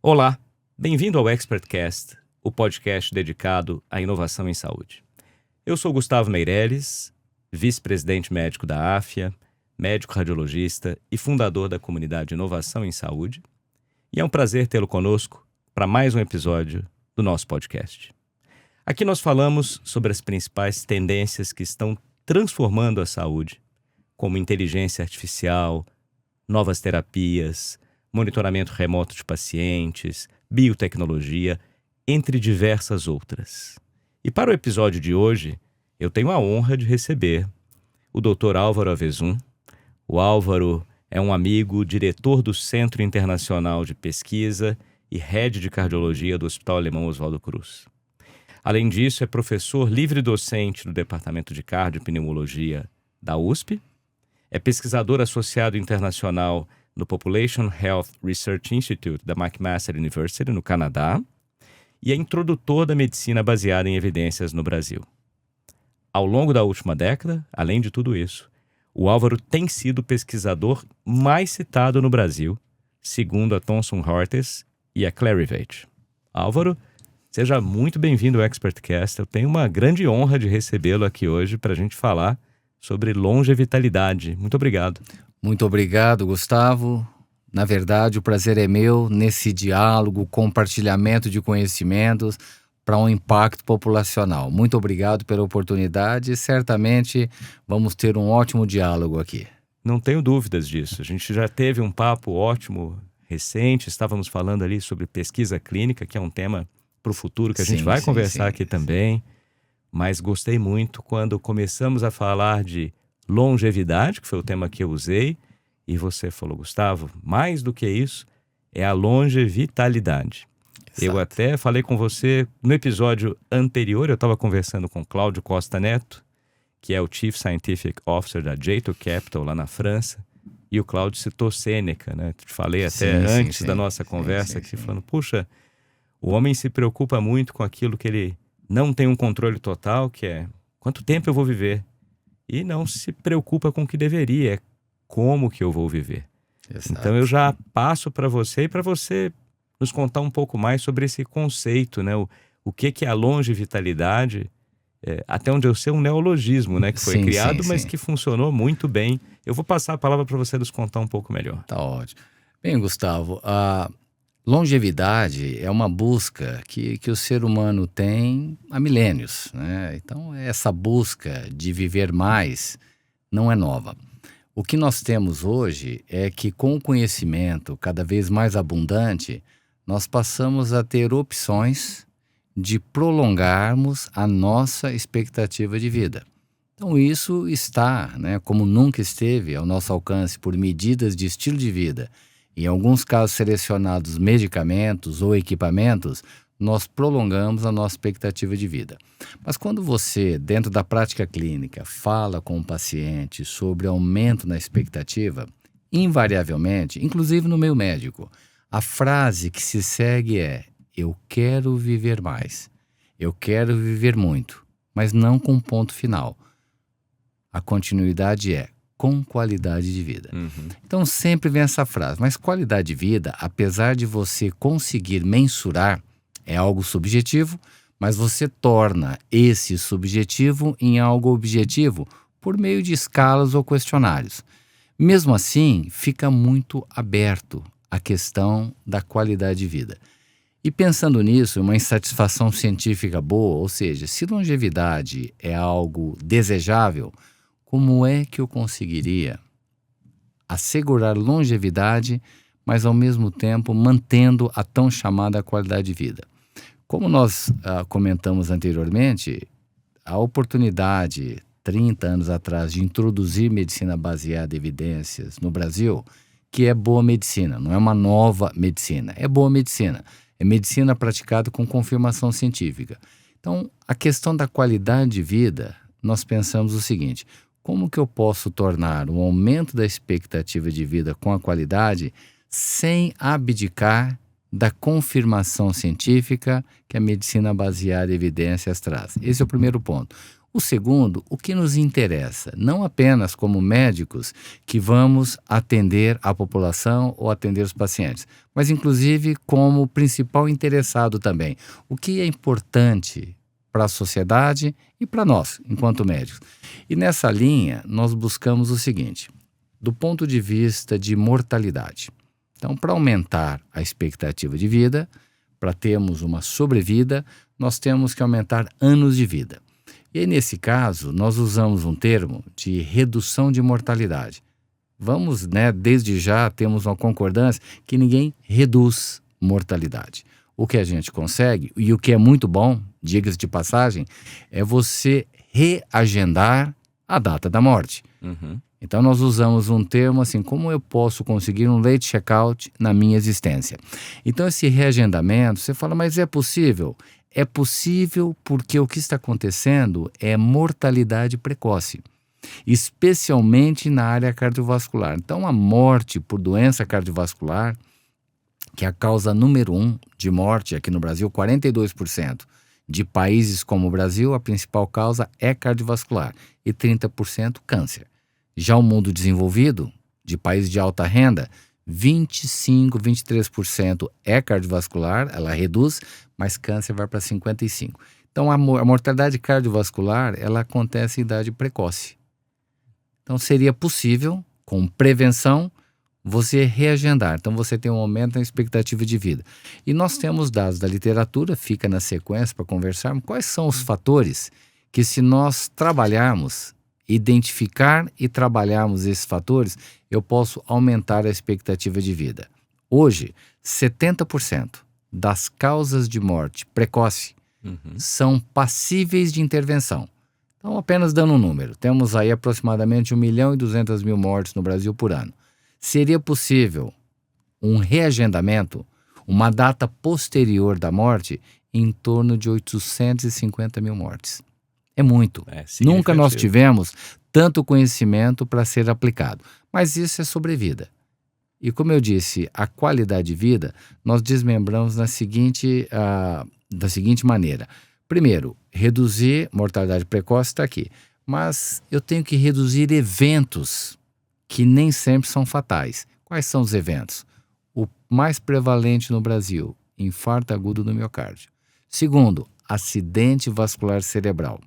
Olá, bem-vindo ao ExpertCast, o podcast dedicado à inovação em saúde. Eu sou Gustavo Meireles, vice-presidente médico da AFIA, médico radiologista e fundador da comunidade Inovação em Saúde, e é um prazer tê-lo conosco para mais um episódio do nosso podcast. Aqui nós falamos sobre as principais tendências que estão transformando a saúde, como inteligência artificial, novas terapias, monitoramento remoto de pacientes, biotecnologia, entre diversas outras. E para o episódio de hoje, eu tenho a honra de receber o Dr. Álvaro Avezum. O Álvaro é um amigo, diretor do Centro Internacional de Pesquisa e head de cardiologia do Hospital Alemão Oswaldo Cruz. Além disso, é professor livre-docente do Departamento de Cardio e Pneumologia da USP, é pesquisador associado internacional no Population Health Research Institute da McMaster University, no Canadá, e é introdutor da medicina baseada em evidências no Brasil. Ao longo da última década, além de tudo isso, o Álvaro tem sido o pesquisador mais citado no Brasil, segundo a Thomson Reuters e a Clarivate. Álvaro, seja muito bem-vindo ao ExpertCast. Eu tenho uma grande honra de recebê-lo aqui hoje para a gente falar sobre longevitalidade. Muito obrigado. Muito obrigado, Gustavo. Na verdade, o prazer é meu nesse diálogo, compartilhamento de conhecimentos para um impacto populacional. Muito obrigado pela oportunidade e certamente vamos ter um ótimo diálogo aqui. Não tenho dúvidas disso. A gente já teve um papo ótimo recente, estávamos falando ali sobre pesquisa clínica, que é um tema para o futuro que a gente vai conversar aqui também. Mas gostei muito quando começamos a falar de longevidade, que foi o tema que eu usei, e você falou, Gustavo, mais do que isso, é a longevitalidade. Exato. Eu até falei com você no episódio anterior, eu estava conversando com Cláudio Costa Neto, que é o Chief Scientific Officer da J2 Capital, lá na França, e o Cláudio citou Sêneca, né? Te falei até antes da nossa conversa aqui, falando, puxa, o homem se preocupa muito com aquilo que ele não tem um controle total, que é quanto tempo eu vou viver? E não se preocupa com o que deveria, é como que eu vou viver. Exato. Então eu já passo para você e para você nos contar um pouco mais sobre esse conceito, né? O que é a longevitalidade, até onde eu sei um neologismo, né? Que foi criado, mas que funcionou muito bem. Eu vou passar a palavra para você nos contar um pouco melhor. Tá ótimo. Bem, Gustavo, a longevidade é uma busca que o ser humano tem há milênios, né? Então, essa busca de viver mais não é nova. O que nós temos hoje é que, com o conhecimento cada vez mais abundante, nós passamos a ter opções de prolongarmos a nossa expectativa de vida. Então, isso está, né, como nunca esteve ao nosso alcance por medidas de estilo de vida. Em alguns casos selecionados medicamentos ou equipamentos, nós prolongamos a nossa expectativa de vida. Mas quando você, dentro da prática clínica, fala com o paciente sobre aumento na expectativa, invariavelmente, inclusive no meio médico, a frase que se segue é: eu quero viver mais, eu quero viver muito, mas não com ponto final. A continuidade é com qualidade de vida. Então sempre vem essa frase, mas qualidade de vida, apesar de você conseguir mensurar, é algo subjetivo, mas você torna esse subjetivo em algo objetivo por meio de escalas ou questionários. Mesmo assim, fica muito aberto a questão da qualidade de vida. E pensando nisso, uma insatisfação científica boa, ou seja, se longevidade é algo desejável, como é que eu conseguiria assegurar longevidade, mas ao mesmo tempo mantendo a tão chamada qualidade de vida? Como nós comentamos anteriormente, a oportunidade, 30 anos atrás, de introduzir medicina baseada em evidências no Brasil, que é boa medicina, não é uma nova medicina, é boa medicina. É medicina praticada com confirmação científica. Então, a questão da qualidade de vida, nós pensamos o seguinte: como que eu posso tornar um aumento da expectativa de vida com a qualidade sem abdicar da confirmação científica que a medicina baseada em evidências traz? Esse é o primeiro ponto. O segundo, o que nos interessa, não apenas como médicos que vamos atender a população ou atender os pacientes, mas inclusive como principal interessado também. O que é importante para a sociedade e para nós, enquanto médicos. E nessa linha, nós buscamos o seguinte, do ponto de vista de mortalidade. Então, para aumentar a expectativa de vida, para termos uma sobrevida, nós temos que aumentar anos de vida. E aí, nesse caso, nós usamos um termo de redução de mortalidade. Vamos, desde já, temos uma concordância que ninguém reduz mortalidade. O que a gente consegue, e o que é muito bom, diga-se de passagem, é você reagendar a data da morte. Uhum. Então, nós usamos um termo assim, como eu posso conseguir um late check-out na minha existência? Então, esse reagendamento, você fala, mas é possível? É possível porque o que está acontecendo é mortalidade precoce, especialmente na área cardiovascular. Então, a morte por doença cardiovascular, que é a causa número 1 de morte aqui no Brasil, 42% de países como o Brasil, a principal causa é cardiovascular e 30% câncer. Já o mundo desenvolvido, de países de alta renda, 25%, 23% é cardiovascular, ela reduz, mas câncer vai para 55%. Então, a mortalidade cardiovascular, ela acontece em idade precoce. Então, seria possível, com prevenção, você reagendar. Então, você tem um aumento na expectativa de vida. E nós temos dados da literatura, fica na sequência para conversarmos, quais são os fatores que, se nós trabalharmos, identificar e trabalharmos esses fatores, eu posso aumentar a expectativa de vida. Hoje, 70% das causas de morte precoce são passíveis de intervenção. Então, apenas dando um número, temos aí aproximadamente 1.200.000 mortes no Brasil por ano. Seria possível um reagendamento, uma data posterior da morte, em torno de 850.000 mortes. É muito. Nunca nós tivemos tanto conhecimento para ser aplicado. Mas isso é sobrevida. E como eu disse, a qualidade de vida, nós desmembramos da seguinte maneira. Primeiro, reduzir mortalidade precoce está aqui. Mas eu tenho que reduzir eventos que nem sempre são fatais. Quais são os eventos? O mais prevalente no Brasil, infarto agudo do miocárdio. Segundo, acidente vascular cerebral.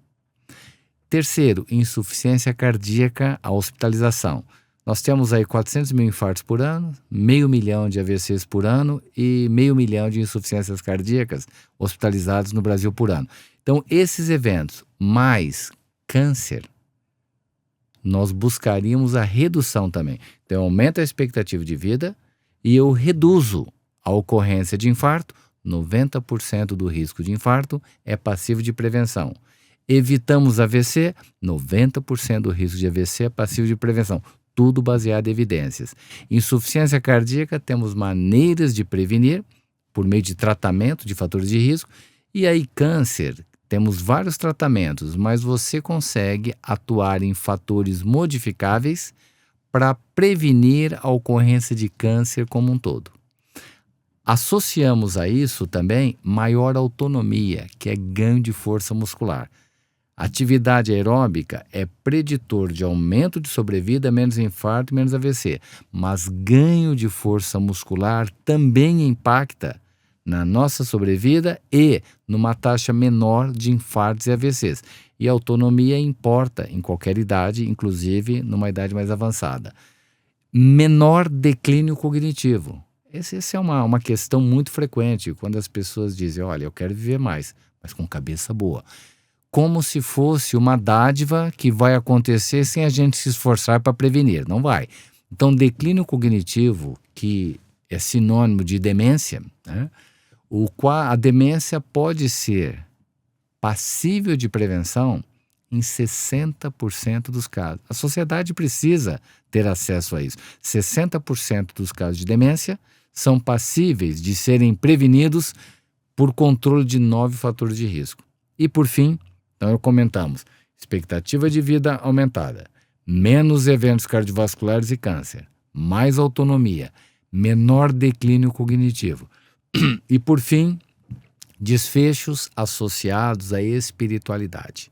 Terceiro, insuficiência cardíaca, a hospitalização. Nós temos aí 400.000 infartos por ano, 500.000 de AVCs por ano e 500.000 de insuficiências cardíacas hospitalizados no Brasil por ano. Então, esses eventos, mais câncer, nós buscaríamos a redução também. Então, eu aumento a expectativa de vida e eu reduzo a ocorrência de infarto. 90% do risco de infarto é passivo de prevenção. Evitamos AVC, 90% do risco de AVC é passivo de prevenção. Tudo baseado em evidências. Insuficiência cardíaca, temos maneiras de prevenir por meio de tratamento de fatores de risco. E aí, câncer, temos vários tratamentos, mas você consegue atuar em fatores modificáveis para prevenir a ocorrência de câncer como um todo. Associamos a isso também maior autonomia, que é ganho de força muscular. Atividade aeróbica é preditor de aumento de sobrevida, menos infarto, menos AVC, mas ganho de força muscular também impacta na nossa sobrevida e numa taxa menor de infartos e AVCs. E a autonomia importa em qualquer idade, inclusive numa idade mais avançada. Menor declínio cognitivo. Essa é uma questão muito frequente, quando as pessoas dizem, olha, eu quero viver mais, mas com cabeça boa. Como se fosse uma dádiva que vai acontecer sem a gente se esforçar para prevenir. Não vai. Então, declínio cognitivo, que é sinônimo de demência, a demência pode ser passível de prevenção em 60% dos casos. A sociedade precisa ter acesso a isso. 60% dos casos de demência são passíveis de serem prevenidos por controle de 9 fatores de risco. E, por fim, então comentamos, expectativa de vida aumentada, menos eventos cardiovasculares e câncer, mais autonomia, menor declínio cognitivo. E, por fim, desfechos associados à espiritualidade.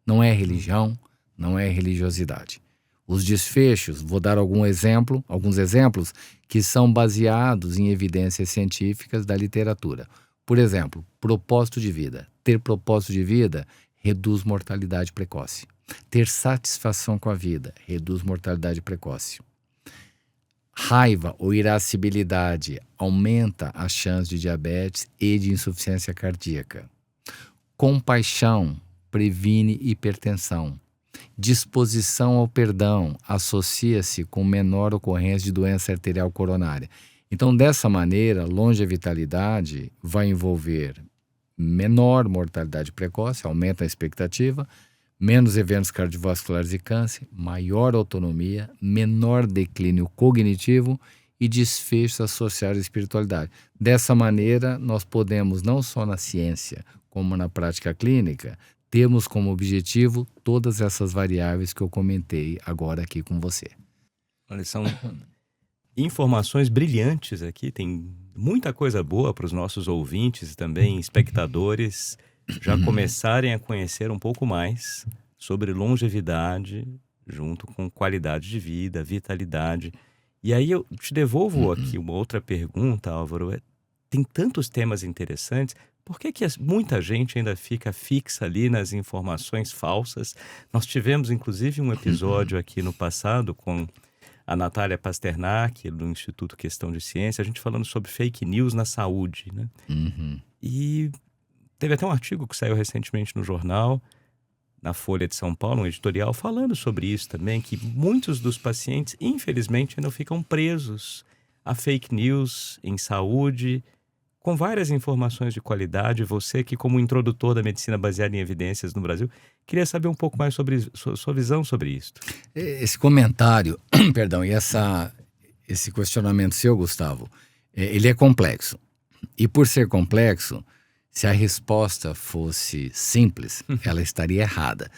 não é religião, não é religiosidade. Os desfechos, vou dar alguns exemplos que são baseados em evidências científicas da literatura. Por exemplo, propósito de vida. Ter propósito de vida reduz mortalidade precoce. Ter satisfação com a vida reduz mortalidade precoce. Raiva ou irascibilidade aumenta a chance de diabetes e de insuficiência cardíaca. Compaixão previne hipertensão. Disposição ao perdão associa-se com menor ocorrência de doença arterial coronária. Então, dessa maneira, longevidade vai envolver menor mortalidade precoce, aumenta a expectativa, menos eventos cardiovasculares e câncer, maior autonomia, menor declínio cognitivo e desfechos associados à espiritualidade. Dessa maneira, nós podemos, não só na ciência, como na prática clínica, termos como objetivo todas essas variáveis que eu comentei agora aqui com você. Olha, são informações brilhantes aqui, tem muita coisa boa para os nossos ouvintes e também espectadores já começarem a conhecer um pouco mais sobre longevidade, junto com qualidade de vida, vitalidade. E aí eu te devolvo aqui uma outra pergunta, Álvaro. Tem tantos temas interessantes, por que muita gente ainda fica fixa ali nas informações falsas? Nós tivemos, inclusive, um episódio aqui no passado com a Natália Pasternak, do Instituto Questão de Ciência, a gente falando sobre fake news na saúde, né? E teve até um artigo que saiu recentemente no jornal, na Folha de São Paulo, um editorial, falando sobre isso também, que muitos dos pacientes, infelizmente, ainda ficam presos a fake news em saúde, com várias informações de qualidade. Você que, como introdutor da medicina baseada em evidências no Brasil, queria saber um pouco mais sobre sua visão sobre isso. Esse comentário, perdão, e esse questionamento seu, Gustavo, ele é complexo. E por ser complexo, se a resposta fosse simples, ela estaria errada.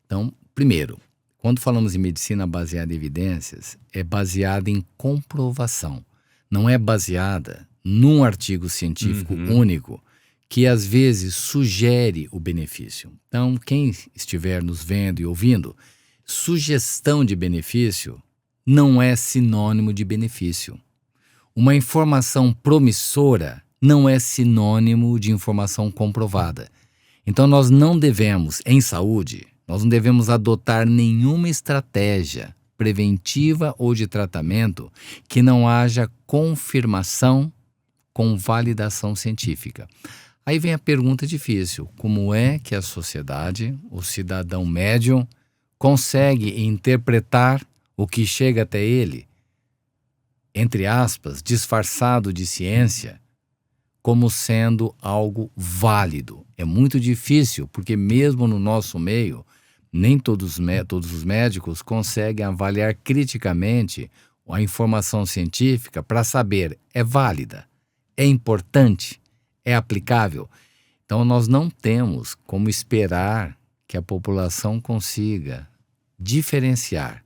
Então, primeiro, quando falamos em medicina baseada em evidências, é baseada em comprovação. Não é baseada num artigo científico único que às vezes sugere o benefício. Então, quem estiver nos vendo e ouvindo, sugestão de benefício não é sinônimo de benefício. Uma informação promissora não é sinônimo de informação comprovada. Então, nós não devemos, em saúde, nós não devemos adotar nenhuma estratégia preventiva ou de tratamento que não haja confirmação com validação científica. Aí vem a pergunta difícil: como é que a sociedade, o cidadão médio, consegue interpretar o que chega até ele, entre aspas, disfarçado de ciência, como sendo algo válido? É muito difícil, porque mesmo no nosso meio, nem todos os médicos conseguem avaliar criticamente a informação científica para saber é válida, é importante, é aplicável. Então nós não temos como esperar que a população consiga diferenciar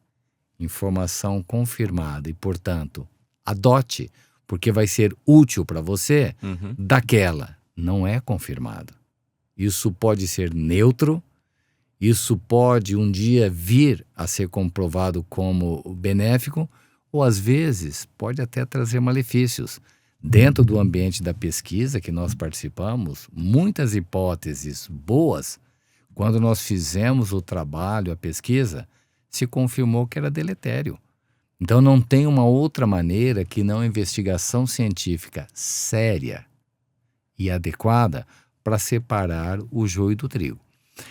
informação confirmada e, portanto, adote, porque vai ser útil para você, daquela não é confirmada. Isso pode ser neutro, isso pode um dia vir a ser comprovado como benéfico, ou às vezes pode até trazer malefícios. Dentro do ambiente da pesquisa que nós participamos, muitas hipóteses boas, quando nós fizemos o trabalho, a pesquisa, se confirmou que era deletério. Então não tem uma outra maneira que não investigação científica séria e adequada para separar o joio do trigo.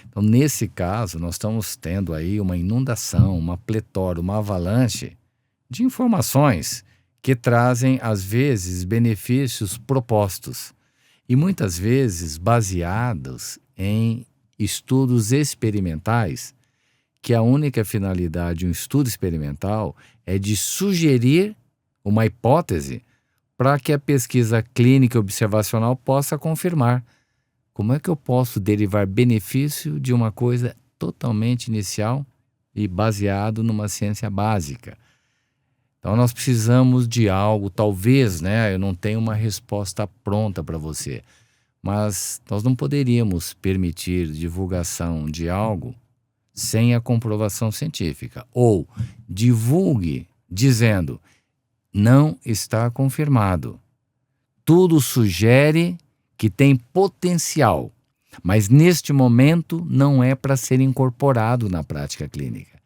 Então, nesse caso, nós estamos tendo aí uma inundação, uma pletora, uma avalanche de informações que trazem, às vezes, benefícios propostos e muitas vezes baseados em estudos experimentais, que a única finalidade de um estudo experimental é de sugerir uma hipótese para que a pesquisa clínica e observacional possa confirmar. Como é que eu posso derivar benefício de uma coisa totalmente inicial e baseado numa ciência básica? Então nós precisamos de algo, talvez, eu não tenho uma resposta pronta para você, mas nós não poderíamos permitir divulgação de algo sem a comprovação científica. Ou divulgue dizendo, não está confirmado. Tudo sugere que tem potencial, mas neste momento não é para ser incorporado na prática clínica.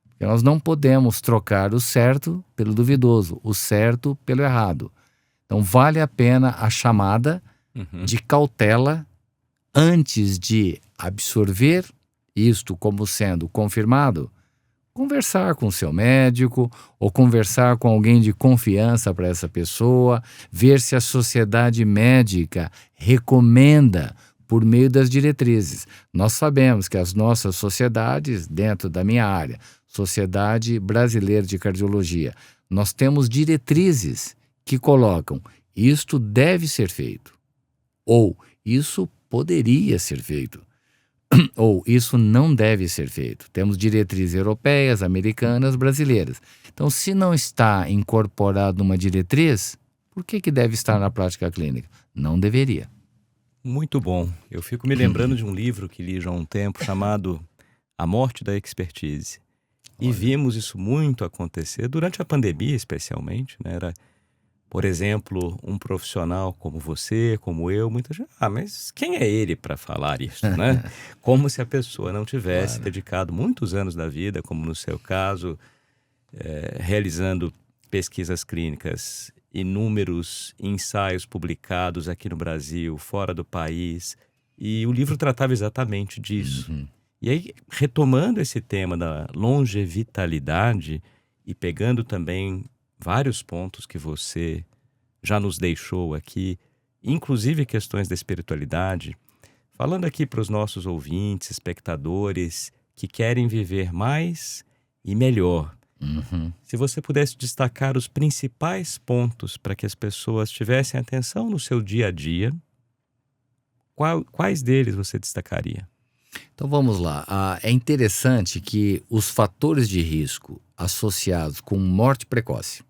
Porque nós não podemos trocar o certo pelo duvidoso, o certo pelo errado. Então vale a pena a chamada de cautela antes de absorver isto como sendo confirmado, conversar com o seu médico ou conversar com alguém de confiança para essa pessoa, ver se a sociedade médica recomenda por meio das diretrizes. Nós sabemos que as nossas sociedades, dentro da minha área, Sociedade Brasileira de Cardiologia, nós temos diretrizes que colocam isto deve ser feito, ou isso poderia ser feito, ou isso não deve ser feito. Temos diretrizes europeias, americanas, brasileiras. Então, se não está incorporado numa diretriz, por que deve estar na prática clínica? Não deveria. Muito bom. Eu fico me lembrando de um livro que li já há um tempo chamado A Morte da Expertise. E vimos isso muito acontecer durante a pandemia, especialmente, né? Era, por exemplo, um profissional como você, como eu, muita gente, mas quem é ele para falar isso, né? Como se a pessoa não tivesse dedicado muitos anos da vida, como no seu caso, realizando pesquisas clínicas, inúmeros ensaios publicados aqui no Brasil, fora do país, e o livro tratava exatamente disso. E aí, retomando esse tema da longevitalidade e pegando também vários pontos que você já nos deixou aqui, inclusive questões da espiritualidade, falando aqui para os nossos ouvintes, espectadores, que querem viver mais e melhor. Se você pudesse destacar os principais pontos para que as pessoas tivessem atenção no seu dia a dia, quais deles você destacaria? Então vamos lá. É interessante que os fatores de risco associados com morte precoce,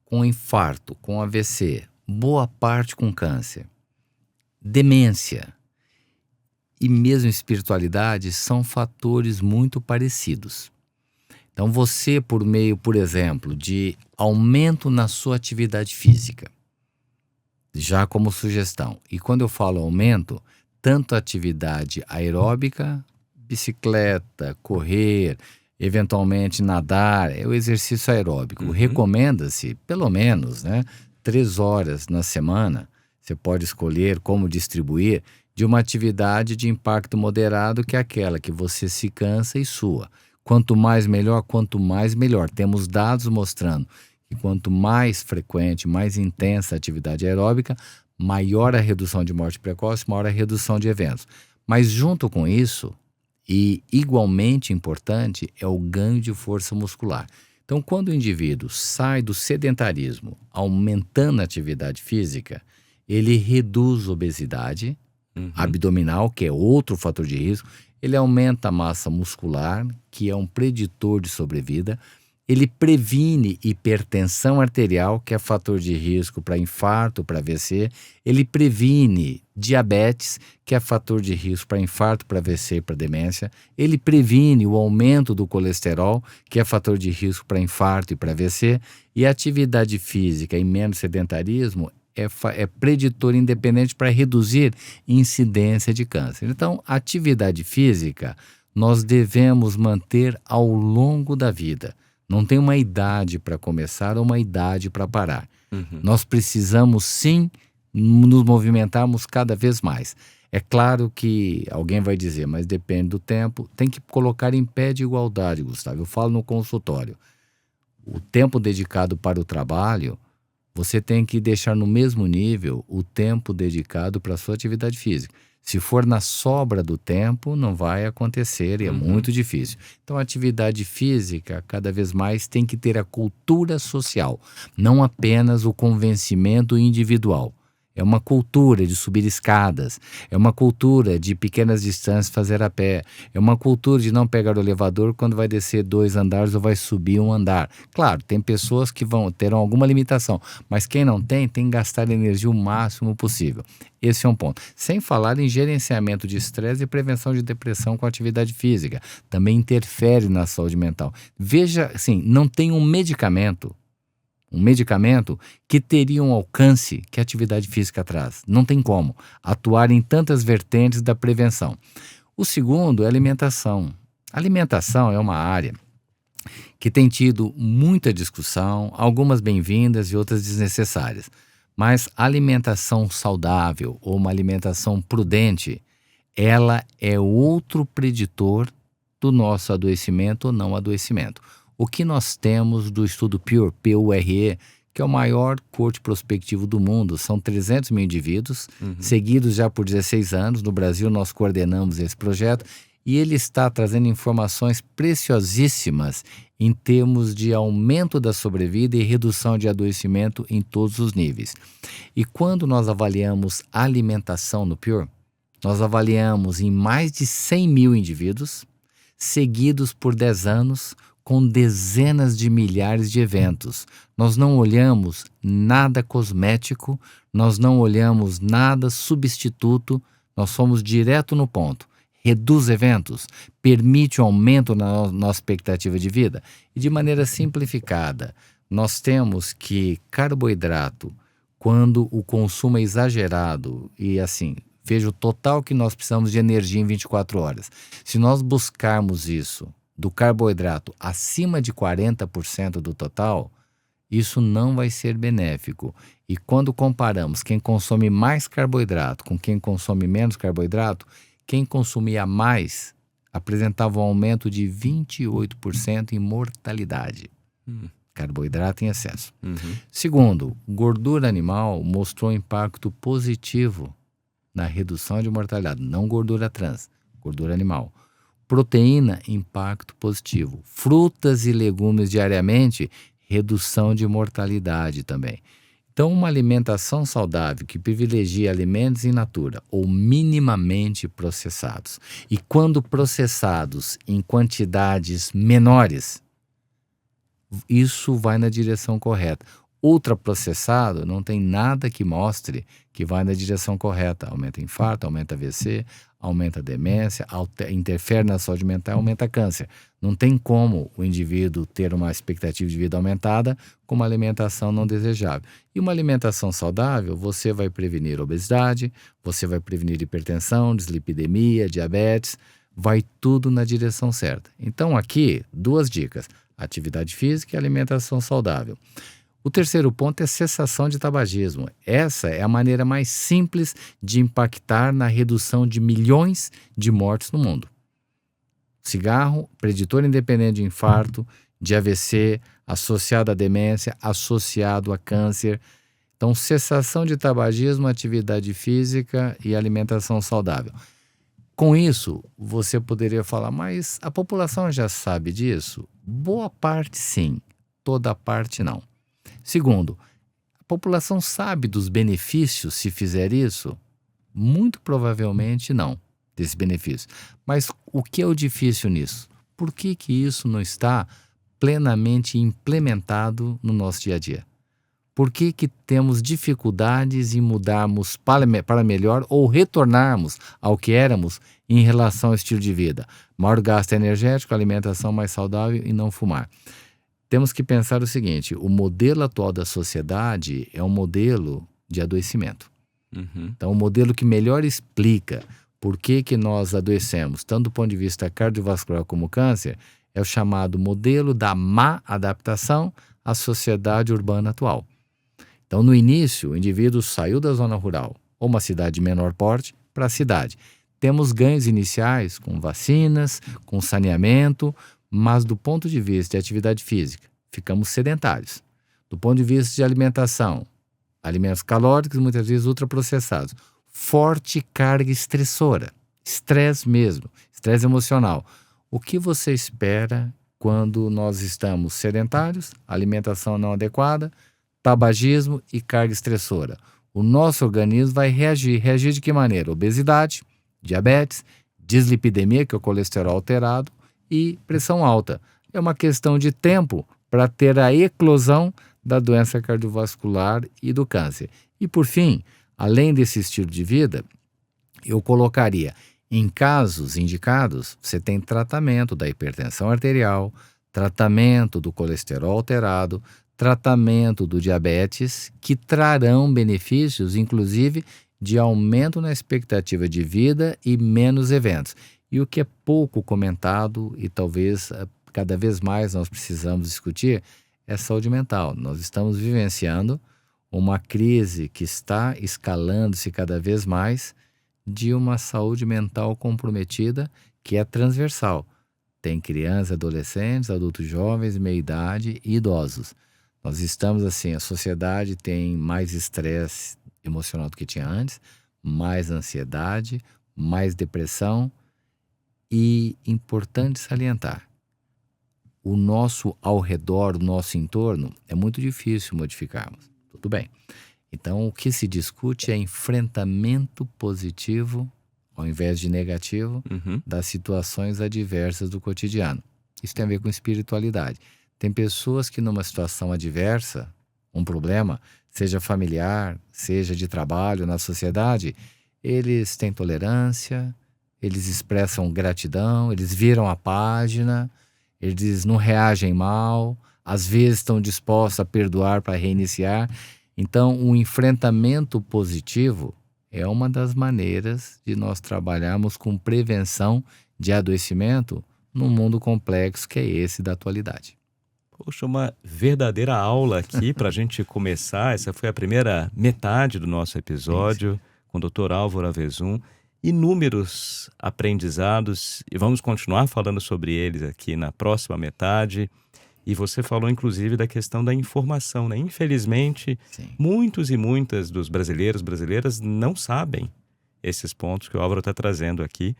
com infarto, com AVC, boa parte com câncer, demência e mesmo espiritualidade são fatores muito parecidos. Então você, por meio, por exemplo, de aumento na sua atividade física, já como sugestão, e quando eu falo aumento, tanto atividade aeróbica, bicicleta, correr, eventualmente nadar, é o exercício aeróbico. Recomenda-se, pelo menos, 3 horas na semana, você pode escolher como distribuir, de uma atividade de impacto moderado, que é aquela que você se cansa e sua. Quanto mais melhor, quanto mais melhor. Temos dados mostrando que quanto mais frequente, mais intensa a atividade aeróbica, maior a redução de morte precoce, maior a redução de eventos. Mas junto com isso, e igualmente importante, é o ganho de força muscular. Então, quando o indivíduo sai do sedentarismo, aumentando a atividade física, ele reduz a obesidade abdominal, que é outro fator de risco, ele aumenta a massa muscular, que é um preditor de sobrevida, ele previne hipertensão arterial, que é fator de risco para infarto, para AVC. Ele previne diabetes, que é fator de risco para infarto, para AVC e para demência. Ele previne o aumento do colesterol, que é fator de risco para infarto e para AVC. E a atividade física e menos sedentarismo é preditor independente para reduzir incidência de câncer. Então, a atividade física nós devemos manter ao longo da vida. Não tem uma idade para começar ou uma idade para parar. Nós precisamos, sim, nos movimentarmos cada vez mais. É claro que alguém vai dizer, mas depende do tempo. Tem que colocar em pé de igualdade, Gustavo. Eu falo no consultório. O tempo dedicado para o trabalho, você tem que deixar no mesmo nível o tempo dedicado para a sua atividade física. Se for na sobra do tempo, não vai acontecer e é muito difícil. Então, a atividade física, cada vez mais, tem que ter a cultura social, não apenas o convencimento individual. É uma cultura de subir escadas, é uma cultura de pequenas distâncias fazer a pé, é uma cultura de não pegar o elevador quando vai descer 2 andares ou vai subir um andar. Claro, tem pessoas que terão alguma limitação, mas quem não tem que gastar energia o máximo possível. Esse é um ponto. Sem falar em gerenciamento de estresse e prevenção de depressão com atividade física. Também interfere na saúde mental. Veja, assim, não tem um medicamento que teria um alcance que a atividade física traz. Não tem como atuar em tantas vertentes da prevenção. O segundo é alimentação. Alimentação é uma área que tem tido muita discussão, algumas bem-vindas e outras desnecessárias. Mas alimentação saudável ou uma alimentação prudente, ela é outro preditor do nosso adoecimento ou não adoecimento. O que nós temos do estudo PURE, P-U-R-E, que é o maior corte prospectivo do mundo, são 300 mil indivíduos, seguidos já por 16 anos. No Brasil, nós coordenamos esse projeto e ele está trazendo informações preciosíssimas em termos de aumento da sobrevida e redução de adoecimento em todos os níveis. E quando nós avaliamos alimentação no PURE, nós avaliamos em mais de 100 mil indivíduos, seguidos por 10 anos, com dezenas de milhares de eventos. Nós não olhamos nada cosmético, nós não olhamos nada substituto, nós fomos direto no ponto. Reduz eventos, permite um aumento na nossa expectativa de vida. E de maneira simplificada, nós temos que carboidrato, quando o consumo é exagerado, e assim, veja o total que nós precisamos de energia em 24 horas. Se nós buscarmos isso do carboidrato acima de 40% do total, isso não vai ser benéfico. E quando comparamos quem consome mais carboidrato com quem consome menos carboidrato, quem consumia mais apresentava um aumento de 28% em mortalidade. Carboidrato em excesso. Segundo, gordura animal mostrou impacto positivo na redução de mortalidade, não gordura trans, gordura animal. Proteína, impacto positivo. Frutas e legumes diariamente, redução de mortalidade também. Então, uma alimentação saudável que privilegia alimentos in natura ou minimamente processados. E quando processados em quantidades menores, isso vai na direção correta. Ultraprocessado não tem nada que mostre que vai na direção correta. Aumenta infarto, aumenta AVC, aumenta a demência, interfere na saúde mental, aumenta câncer. Não tem como o indivíduo ter uma expectativa de vida aumentada com uma alimentação não desejável. E uma alimentação saudável, você vai prevenir obesidade, você vai prevenir hipertensão, dislipidemia, diabetes, vai tudo na direção certa. Então aqui, 2 dicas, atividade física e alimentação saudável. O terceiro ponto é cessação de tabagismo. Essa é a maneira mais simples de impactar na redução de milhões de mortes no mundo. Cigarro, preditor independente de infarto, de AVC, associado à demência, associado a câncer. Então, cessação de tabagismo, atividade física e alimentação saudável. Com isso, você poderia falar, mas a população já sabe disso? Boa parte sim, toda parte não. Segundo, a população sabe dos benefícios se fizer isso? Muito provavelmente não, desse benefício. Mas o que é o difícil nisso? Por que isso não está plenamente implementado no nosso dia a dia? Por que temos dificuldades em mudarmos para melhor ou retornarmos ao que éramos em relação ao estilo de vida? Maior gasto energético, alimentação mais saudável e não fumar. Temos que pensar o seguinte, o modelo atual da sociedade é um modelo de adoecimento. Então, o modelo que melhor explica por que nós adoecemos, tanto do ponto de vista cardiovascular como câncer, é o chamado modelo da má adaptação à sociedade urbana atual. Então, no início, o indivíduo saiu da zona rural, ou uma cidade de menor porte, para a cidade. Temos ganhos iniciais com vacinas, com saneamento, mas do ponto de vista de atividade física, ficamos sedentários. Do ponto de vista de alimentação, alimentos calóricos, muitas vezes ultraprocessados. Forte carga estressora, estresse mesmo, estresse emocional. O que você espera quando nós estamos sedentários, alimentação não adequada, tabagismo e carga estressora? o nosso organismo vai reagir. Reagir de que maneira? Obesidade, diabetes, dislipidemia, que é o colesterol alterado, e pressão alta. É uma questão de tempo para ter a eclosão da doença cardiovascular e do câncer. E por fim, além desse estilo de vida, eu colocaria, em casos indicados, você tem tratamento da hipertensão arterial, tratamento do colesterol alterado, tratamento do diabetes, que trarão benefícios, inclusive, de aumento na expectativa de vida e menos eventos. E o que é pouco comentado e talvez cada vez mais nós precisamos discutir é saúde mental. Nós estamos vivenciando uma crise que está escalando-se cada vez mais de uma saúde mental comprometida que é transversal. Tem crianças, adolescentes, adultos jovens, meia-idade e idosos. Nós estamos assim, a sociedade tem mais estresse emocional do que tinha antes, mais ansiedade, mais depressão e, importante salientar, o nosso ao redor, o nosso entorno, é muito difícil modificarmos. Tudo bem. Então, o que se discute é enfrentamento positivo, ao invés de negativo, das situações adversas do cotidiano. Isso tem a ver com espiritualidade. Tem pessoas que numa situação adversa, um problema, seja familiar, seja de trabalho, na sociedade, eles têm tolerância, eles expressam gratidão, eles viram a página, eles não reagem mal, às vezes estão dispostos a perdoar para reiniciar. Então, o enfrentamento positivo é uma das maneiras de nós trabalharmos com prevenção de adoecimento num mundo complexo que é esse da atualidade. Poxa, uma verdadeira aula aqui para a gente começar. Essa foi a primeira metade do nosso episódio com o Dr. Álvaro Avezum. Inúmeros aprendizados e vamos continuar falando sobre eles aqui na próxima metade. E você falou, inclusive, da questão da informação, né? Infelizmente, muitos e muitas dos brasileiras não sabem esses pontos que o Álvaro está trazendo aqui.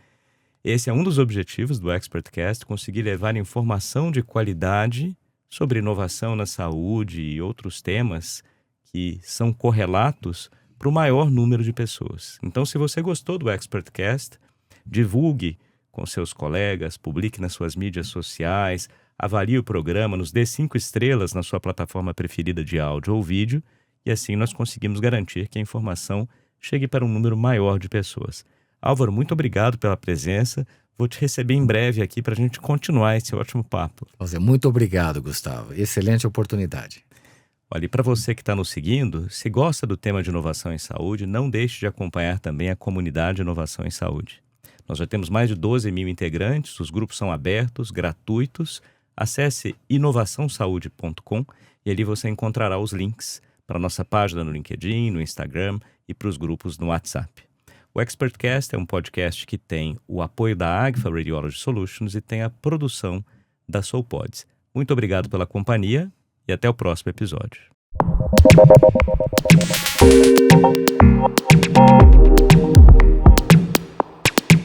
Esse é um dos objetivos do ExpertCast, conseguir levar informação de qualidade sobre inovação na saúde e outros temas que são correlatos para o maior número de pessoas. Então, se você gostou do ExpertCast, divulgue com seus colegas, publique nas suas mídias sociais, avalie o programa, nos dê 5 estrelas na sua plataforma preferida de áudio ou vídeo e assim nós conseguimos garantir que a informação chegue para um número maior de pessoas. Álvaro, muito obrigado pela presença. Vou te receber em breve aqui para a gente continuar esse ótimo papo. Muito obrigado, Gustavo. Excelente oportunidade. Olha, e para você que está nos seguindo, se gosta do tema de inovação em saúde, não deixe de acompanhar também a comunidade de inovação em saúde. Nós já temos mais de 12 mil integrantes, os grupos são abertos, gratuitos. Acesse inovaçãosaude.com e ali você encontrará os links para a nossa página no LinkedIn, no Instagram e para os grupos no WhatsApp. O ExpertCast é um podcast que tem o apoio da Agfa Radiology Solutions e tem a produção da SoulPods. Muito obrigado pela companhia e até o próximo episódio.